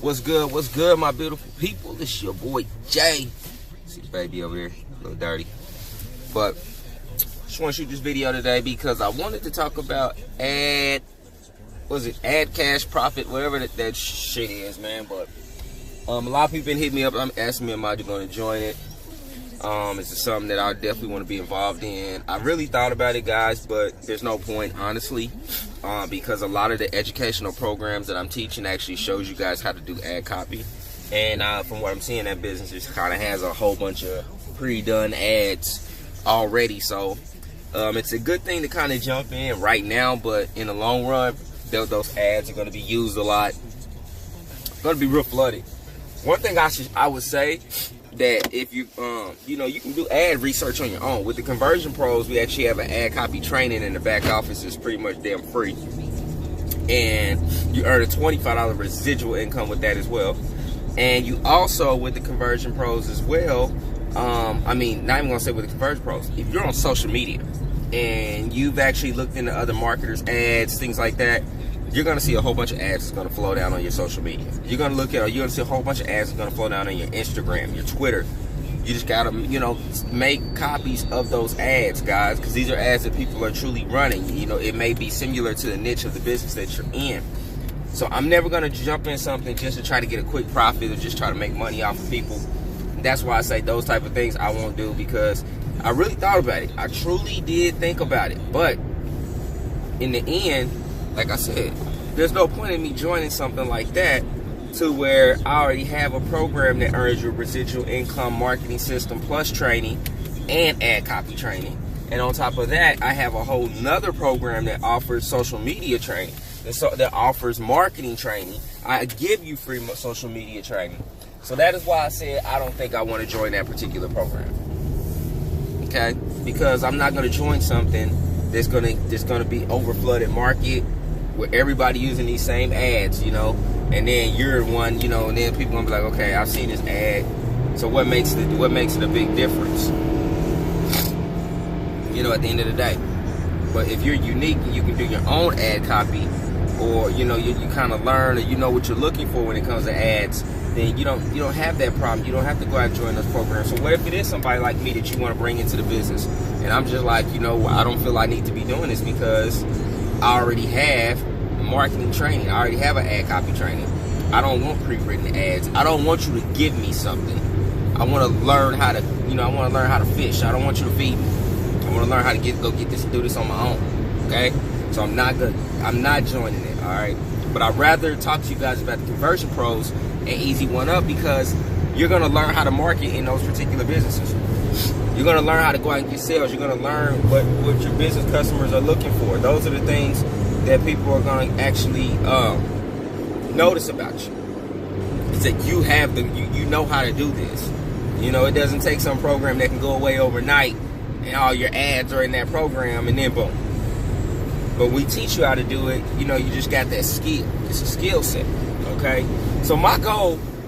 What's good, my beautiful people? This your boy Jay. See the baby over there, a little dirty. But just want to shoot this video today because I wanted to talk about ad cash profit, whatever that shit is, man. But a lot of people been hitting me up, asking me, am I going to join it? It's something that I definitely want to be involved in. I really thought about it, guys, but there's no point, honestly, because a lot of the educational programs that I'm teaching actually shows you guys how to do ad copy. And from what I'm seeing, that business just kind of has a whole bunch of pre-done ads already. So it's a good thing to kind of jump in right now, but in the long run, those ads are going to be used a lot. Going to be real flooded. One thing I would say, that if you you can do ad research on your own. With the Conversion Pros, we actually have an ad copy training in the back office. It's pretty much damn free, and you earn a $25 residual income with that as well. And you also, with the Conversion Pros as well, I mean, not even gonna say with the Conversion Pros, if you're on social media and you've actually looked into other marketers' ads, things like that, you're gonna see a whole bunch of ads that's gonna flow down on your social media. You're gonna see a whole bunch of ads that's gonna flow down on your Instagram, your Twitter. You just gotta, make copies of those ads, guys, because these are ads that people are truly running. It may be similar to the niche of the business that you're in. So I'm never gonna jump in something just to try to get a quick profit or just try to make money off of people. That's why I say those type of things I won't do, because I really thought about it. I truly did think about it, but in the end, like I said, there's no point in me joining something like that to where I already have a program that earns you a residual income marketing system plus training and ad copy training. And on top of that, I have a whole nother program that offers social media training, that offers marketing training. I give you free social media training. So that is why I said I don't think I want to join that particular program. Okay? Because I'm not going to join something that's going to be over-flooded market, with everybody using these same ads, and then you're one, and then people gonna be like, okay, I've seen this ad, so what makes it a big difference? At the end of the day. But if you're unique and you can do your own ad copy, or you kind of learn, or you know what you're looking for when it comes to ads, then you don't have that problem. You don't have to go out and join those programs. So what if it is somebody like me that you want to bring into the business, and I'm just like, I don't feel I need to be doing this because I already have marketing training. I already have an ad copy training. I don't want pre-written ads. I don't want you to give me something. I want to learn how to, I want to learn how to fish. I don't want you to feed me. I want to learn how to do this on my own. Okay? So I'm not joining it. All right? But I'd rather talk to you guys about the Conversion Pros and Easy One Up, because you're going to learn how to market in those particular businesses. You're going to learn how to go out and get sales. You're going to learn what your business customers are looking for. Those are the things that people are going to actually notice about you. Is that you have you know how to do this. It doesn't take some program that can go away overnight and all your ads are in that program and then boom. But we teach you how to do it. You just got that skill. It's a skill set. Okay? So my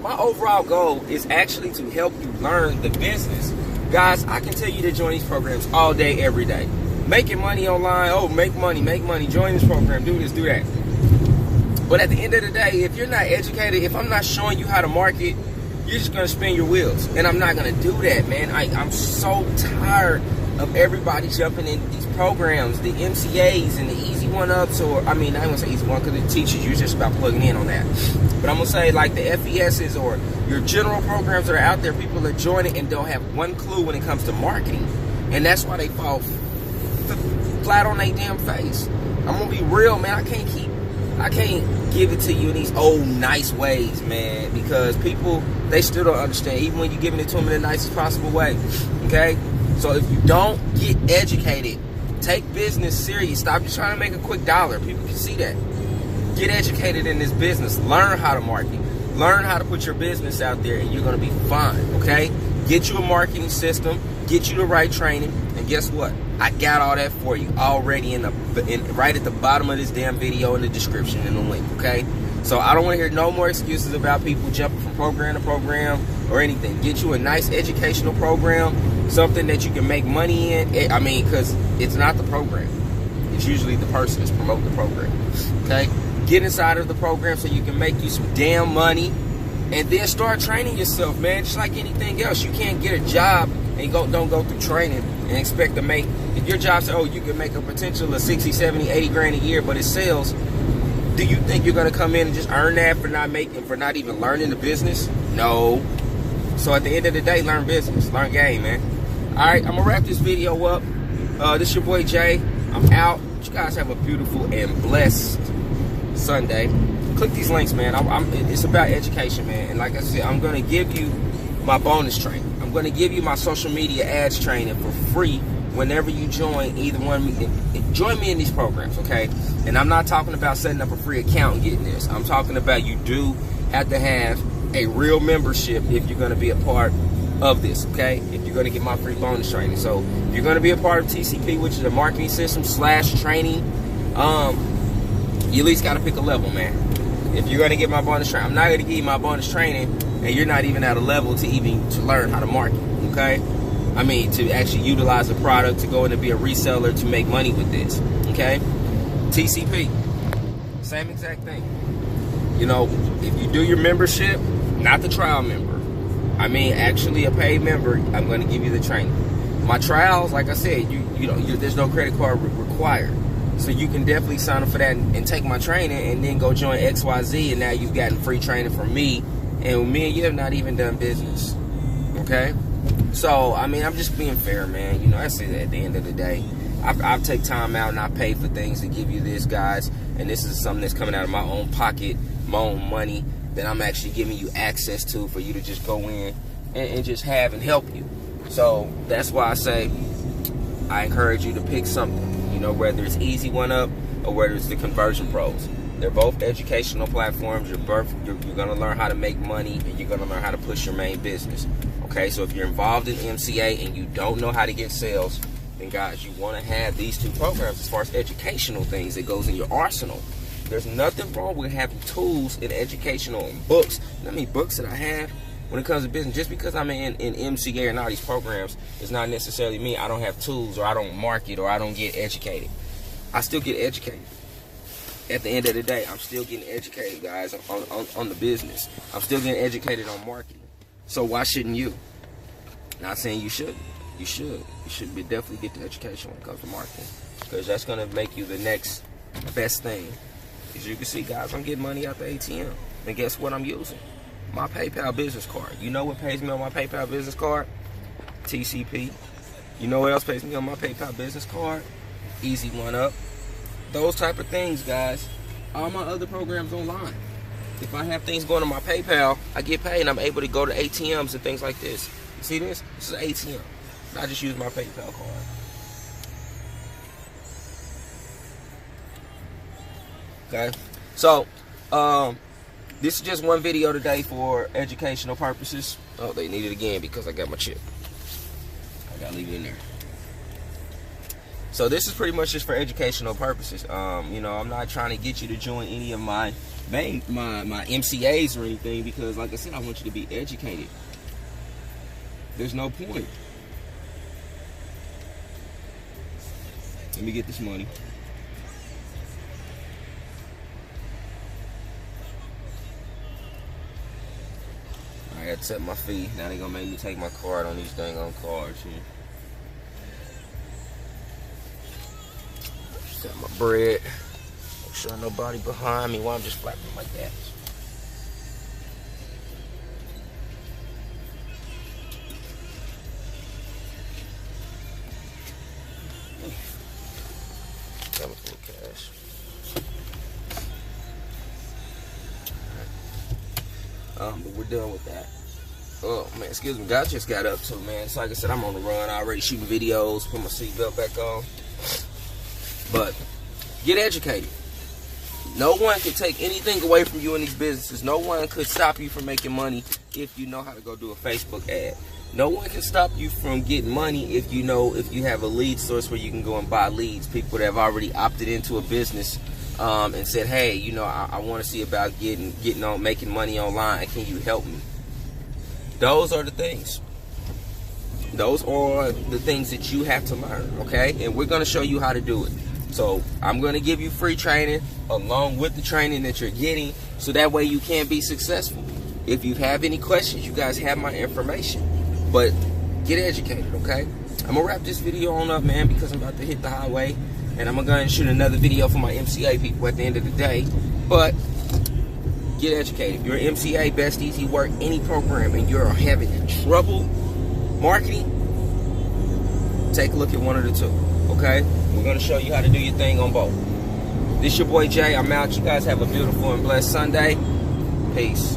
overall goal is actually to help you learn the business. Guys, I can tell you to join these programs all day, every day. Making money online, make money, join this program, do this, do that. But at the end of the day, if you're not educated, if I'm not showing you how to market, you're just going to spin your wheels. And I'm not going to do that, man. I'm so tired of everybody jumping in these programs, the MCAs and the Easy One Ups, or, I mean, I ain't going to say Easy One because it teaches you just about plugging in on that. But I'm going to say like the FESs or your general programs that are out there, people are joining and don't have one clue when it comes to marketing. And that's why they fall flat on their damn face. I'm gonna be real, man. I can't give it to you in these old nice ways, man, because people, they still don't understand, even when you're giving it to them in the nicest possible way. Okay? So if you don't get educated, take business serious. Stop just trying to make a quick dollar. People can see that. Get educated in this business. Learn how to market. Learn how to put your business out there, and you're gonna be fine. Okay? Get you a marketing system, get you the right training, and guess what? I got all that for you already right at the bottom of this damn video in the description in the link, okay? So I don't want to hear no more excuses about people jumping from program to program or anything. Get you a nice educational program, something that you can make money in. I mean, because it's not the program. It's usually the person that's promoting the program, okay? Get inside of the program so you can make you some damn money, And then start training yourself, man. Just like anything else, you can't get a job and don't go through training and expect to make. If your job says, oh, you can make a potential of 60, 70, 80 grand a year, but it sells, do you think you're gonna come in and just earn that for not even learning the business? No. So at the end of the day, learn business, learn game, man. All right, I'm gonna wrap this video up. This your boy Jay. I'm out. You guys have a beautiful and blessed Sunday. Click these links, man. It's about education, man. And like I said, I'm gonna give you my bonus training. I'm gonna give you my social media ads training for free whenever you join either one. Join me in these programs, okay? And I'm not talking about setting up a free account and getting this. I'm talking about you do have to have a real membership if you're gonna be a part of this, okay? If you're gonna get my free bonus training. So if you're gonna be a part of TCP, which is a marketing system / training, you at least gotta pick a level, man. If you're gonna get my bonus training, I'm not gonna give you my bonus training and you're not even at a level to learn how to market, okay? I mean, to actually utilize the product, to go in and be a reseller, to make money with this, okay? TCP, same exact thing. You know, if you do your membership, not the trial member, I mean actually a paid member, I'm gonna give you the training. My trials, like I said, there's no credit card required. So you can definitely sign up for that and take my training and then go join XYZ, and now you've gotten free training from me, and me and you have not even done business, okay? So, I mean, I'm just being fair, man. You know, that's it at the end of the day. I've take time out and I pay for things to give you this, guys, and this is something that's coming out of my own pocket, my own money, that I'm actually giving you access to for you to just go in and just have and help you. So, that's why I say I encourage you to pick something. You know, whether it's Easy One Up or whether it's the Conversion Pros. They're both educational platforms. You're going to learn how to make money, and you're going to learn how to push your main business. Okay, so if you're involved in MCA and you don't know how to get sales, then guys, you want to have these two programs as far as educational things that goes in your arsenal. There's nothing wrong with having tools in educational and books. I mean, books that I have when it comes to business, just because I'm in MCA and all these programs, does not necessarily mean I don't have tools or I don't market or I don't get educated. I still get educated. At the end of the day, I'm still getting educated, guys, on the business. I'm still getting educated on marketing. So why shouldn't you? Not saying you shouldn't. You should. You should definitely get the education when it comes to marketing, because that's going to make you the next best thing. As you can see, guys, I'm getting money out the ATM. And guess what I'm using? My PayPal business card. You know what pays me on my PayPal business card? TCP. You know what else pays me on my PayPal business card? Easy One Up. Those type of things, guys. All my other programs online. If I have things going on my PayPal, I get paid and I'm able to go to ATMs and things like this. You see this? This is an ATM. I just use my PayPal card. Okay? So, this is just one video today for educational purposes. Oh, they need it again because I got my chip. I gotta leave it in there. So this is pretty much just for educational purposes. You know, I'm not trying to get you to join any of my MCAs or anything, because like I said, I want you to be educated. There's no point. Let me get this money. I had to set my fee. Now they're gonna make me take my card on these dang on cards here. Set my bread. Make sure nobody behind me while I'm just flapping like that. That was full cash. But we're done with that. Oh man, excuse me, guys, just got up, so man, so like I said, I'm on the run. I already shooting videos, put my seatbelt back on. But get educated. No one can take anything away from you in these businesses. No one could stop you from making money if you know how to go do a Facebook ad. No one can stop you from getting money if you have a lead source where you can go and buy leads. People that have already opted into a business and said, hey, you know, I want to see about making money online. Can you help me? Those are the things. Those are the things that you have to learn, okay? And we're going to show you how to do it. So I'm going to give you free training along with the training that you're getting, so that way you can be successful. If you have any questions, you guys have my information. But get educated, okay? I'm gonna wrap this video on up, man, because I'm about to hit the highway, and I'm gonna go ahead and shoot another video for my MCA people at the end of the day. But get educated. If you're an MCA, best easy work, any program, and you're having trouble marketing, take a look at one of the two, okay? We're gonna show you how to do your thing on both. This your boy Jay. I'm out. You guys have a beautiful and blessed Sunday. Peace.